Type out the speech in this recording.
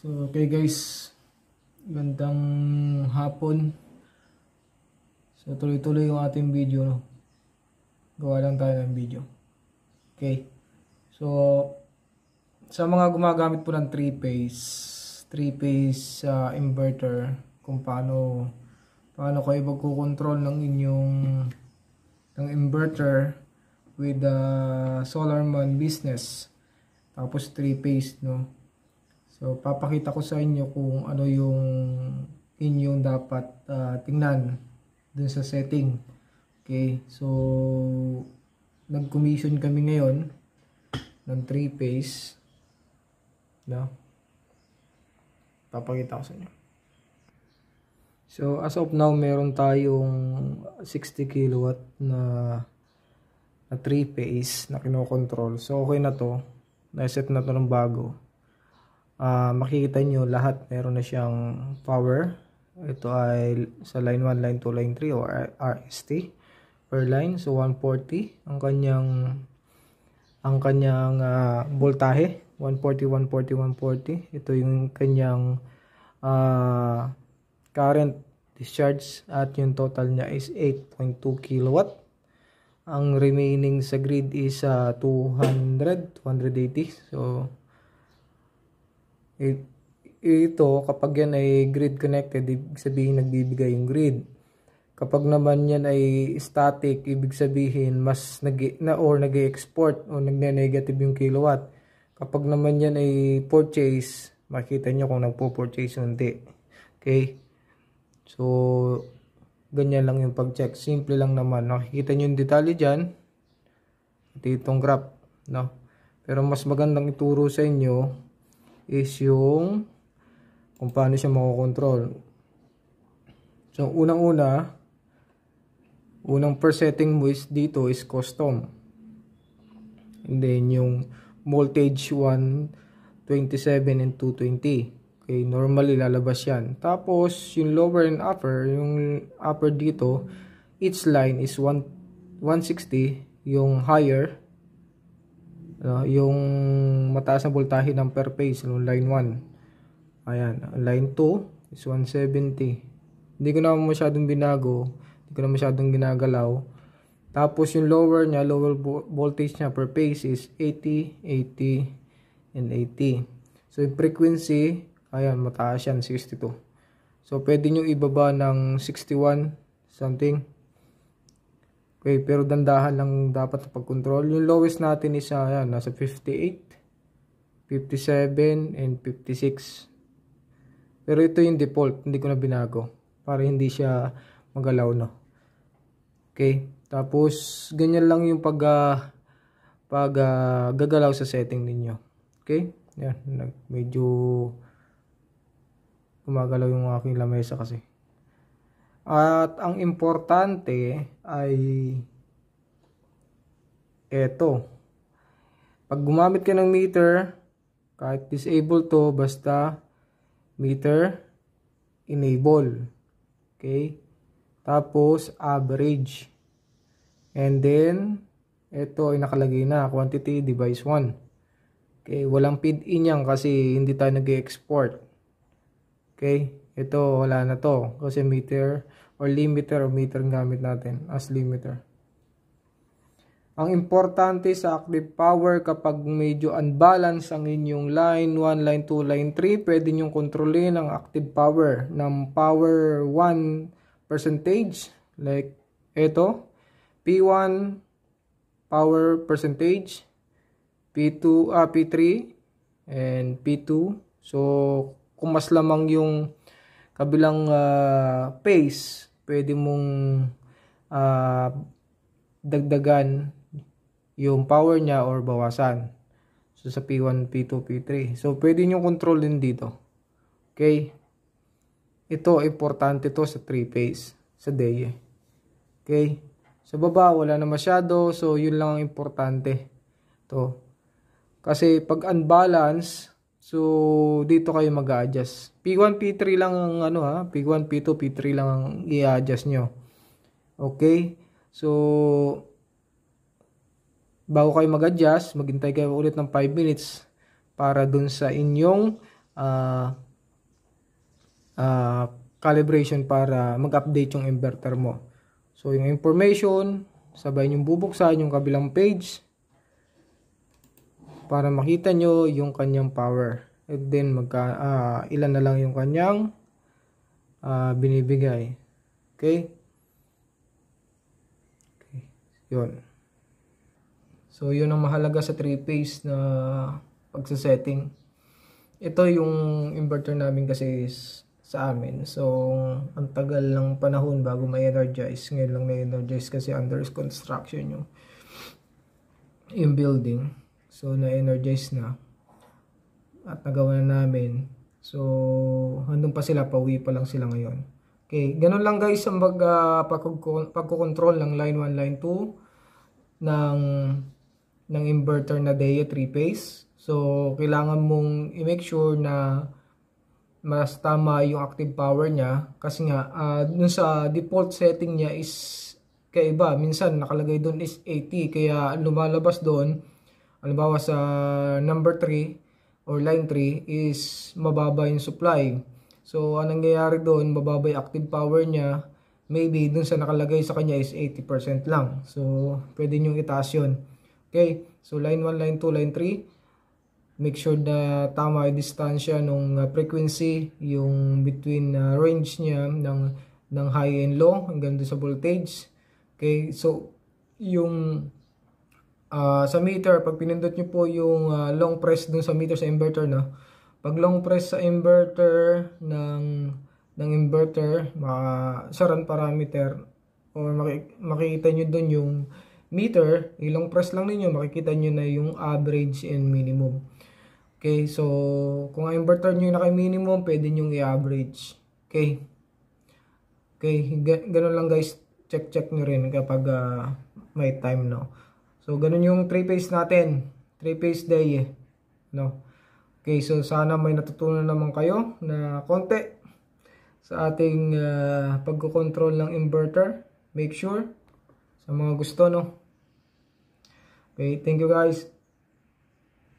So, okay guys, gandang hapon. So, tuloy-tuloy yung ating video, no? Gawa lang tayo ng video. Okay. So, sa mga gumagamit po ng 3-phase inverter, kung paano kayo magko-control ng inyong inverter with the Solarman business. Tapos 3-phase, no? So, papakita ko sa inyo kung ano yung inyong dapat tingnan dun sa setting. Okay, so nag-commission kami ngayon ng 3-phase. No? Papakita ko sa inyo. So, as of now, meron tayong 60 kilowatt na 3-phase na kinokontrol. So, okay na to. Na-set na to ng bago. Makikita nyo lahat meron na siyang power. Ito ay sa line 1, line 2, line 3 or RST per line. So 140 ang kanyang voltahe, 140 140 140. Ito yung kanyang current discharge at yung total niya is 8.2 kilowatt. Ang remaining sa grid is 280. So ito, kapag yan ay grid connected, ibig sabihin nagbibigay yung grid. Kapag naman yan ay static, ibig sabihin mas nag-export o nagne-negative yung kilowatt. Kapag naman yan ay purchase, makita nyo kung nagpo-purchase o hindi. Okay? So, ganyan lang yung pag-check. Simple lang naman. Nakikita nyo yung detalye dyan. Ito itong graph. No? Pero mas magandang ituro sa inyo is yung kung paano siya makokontrol. So, unang per setting mo is dito is custom. And then, yung voltage 127 and 220. Okay, normally lalabas yan. Tapos, yung lower and upper, yung upper dito, each line is 160, yung higher, yung mataas na voltahe ng per phase, yung line 1. Ayan, line 2 is 170. Hindi ko na masyadong binago, hindi ko na masyadong ginagalaw. Tapos yung lower niya, lower voltage niya per phase is 80, 80, and 80. So yung frequency, ayan, mataas yan, 62. So pwede nyo ibaba ng 61 something. Okay, pero dandahan lang dapat sa pag-control. Yung lowest natin is ayan, nasa 58, 57, and 56. Pero ito yung default, hindi ko na binago para hindi siya magalaw, no. Okay, tapos ganyan lang yung gagalaw sa setting ninyo. Okay? Yan, medyo gumagalaw yung aking lamesa kasi. At ang importante ay eto. Pag gumamit ka ng meter, kahit disable to, basta meter enable. Okay? Tapos average. And then ito ay nakalagay na quantity device 1. Okay, walang feed in yan kasi hindi tayo nag-export. Okay? Ito, wala na to. Kasi meter or limiter o meter ang gamit natin as limiter. Ang importante sa active power, kapag medyo unbalance ang inyong line 1, line 2, line 3, pwede nyong kontrolin ang active power ng power 1 percentage. Like ito, P1 power percentage, P2, P3, and P2. So, kung mas lamang yung kabilang phase, pwede mong dagdagan yung power niya or bawasan. So sa P1, P2, P3. So pwede nyo control din dito. Okay? Ito, importante to sa 3-phase, sa DE. Okay? Sa baba, wala na masyado. So yun lang ang importante. To. Kasi pag unbalance, so dito kayo mag-a-adjust. P1, P3 lang ang P1, P2, P3 lang ang i-adjust nyo. Okay? So bago kayo mag-adjust, maghintay kayo ulit ng 5 minutes para dun sa inyong ah, calibration para mag-update yung inverter mo. So yung information, sabay yung bubuksan yung kabilang page para makita nyo yung kanyang power. And then ilan na lang yung kanyang binibigay. Okay? Yun. So yun ang mahalaga sa 3-phase na pagsasetting. Ito yung inverter namin kasi sa amin. So ang tagal ng panahon bago ma-energize. Ngayon lang na-energize kasi under construction yung building. So na-energize na at nagawa na namin. So handun pa sila, pauwi pa lang sila ngayon. Okay, ganun lang guys ang pagko-control ng line 1, line 2 ng inverter na DEA 3-phase. So kailangan mong i-make sure na mas tama yung active power niya kasi nga dun sa default setting niya is kaiba. Minsan nakalagay doon is 80, kaya lumalabas doon halimbawa sa number 3 or line 3 is mababa yung supply. So anong nangyayari doon, mababa yung active power niya. Maybe dun sa nakalagay sa kanya is 80% lang. So pwede nyo itaas yun. Okay, so line 1, line 2, line 3, make sure na tama yung distansya nung frequency, yung between range niya ng high and low hanggang doon sa voltage. Okay, so yung sa meter, pag pinindot nyo po yung long press dun sa meter sa inverter, no? Pag long press sa inverter ng inverter, sa run parameter, or makikita nyo dun yung meter, long press lang ninyo, makikita nyo na yung average and minimum. Okay, so kung ang inverter nyo yung naka-minimum, pwede nyo i-average. Okay, ganun lang guys, check nyo rin kapag may time, no? So, ganun yung 3-phase natin. 3-phase DEA. No? Okay, so sana may natutunan naman kayo na konti sa ating pagkocontrol ng inverter. Make sure sa mga gusto, no? Okay, thank you guys.